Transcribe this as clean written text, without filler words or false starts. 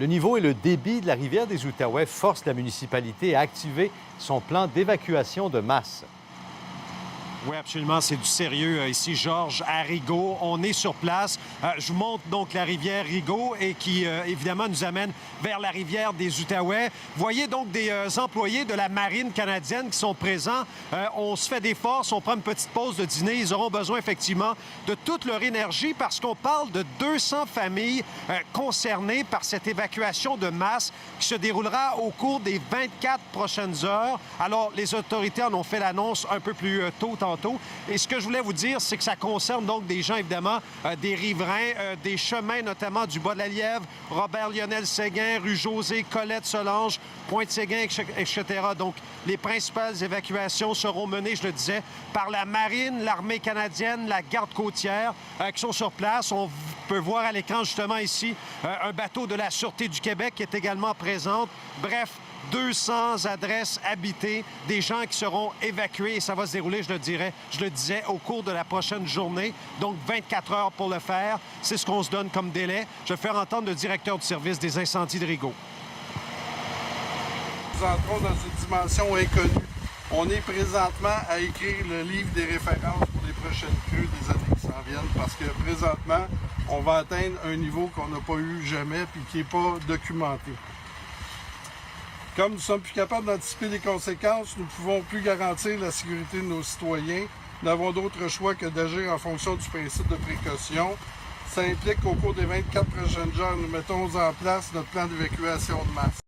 Le niveau et le débit de la rivière des Outaouais forcent la municipalité à activer son plan d'évacuation de masse. Oui, absolument. C'est du sérieux ici, Georges, à Rigaud. On est sur place. Je vous montre donc la rivière Rigaud et qui, évidemment, nous amène vers la rivière des Outaouais. Vous voyez donc des employés de la Marine canadienne qui sont présents. On se fait des forces, on prend une petite pause de dîner. Ils auront besoin, effectivement, de toute leur énergie parce qu'on parle de 200 familles concernées par cette évacuation de masse qui se déroulera au cours des 24 prochaines heures. Alors, les autorités en ont fait l'annonce un peu plus tôt tantôt. Et ce que je voulais vous dire, c'est que ça concerne donc des gens, évidemment, des riverains, des chemins, notamment du Bas-de-la-Lièvre, Robert-Lionel-Séguin, rue José, Colette-Solange, Pointe-Séguin, etc. Donc, les principales évacuations seront menées, je le disais, par la Marine, l'Armée canadienne, la Garde côtière, qui sont sur place. On peut voir à l'écran, justement, ici, un bateau de la Sûreté du Québec qui est également présente. Bref, 200 adresses habitées, des gens qui seront évacués et ça va se dérouler, je le disais, au cours de la prochaine journée. Donc, 24 heures pour le faire. C'est ce qu'on se donne comme délai. Je vais faire entendre le directeur du service des incendies de Rigaud. Nous entrons dans une dimension inconnue. On est présentement à écrire le livre des références pour les prochaines crues des années qui s'en viennent parce que présentement, on va atteindre un niveau qu'on n'a pas eu jamais puis qui n'est pas documenté. Comme nous sommes plus capables d'anticiper les conséquences, nous ne pouvons plus garantir la sécurité de nos citoyens. Nous n'avons d'autre choix que d'agir en fonction du principe de précaution. Ça implique qu'au cours des 24 prochaines heures, nous mettons en place notre plan d'évacuation de masse.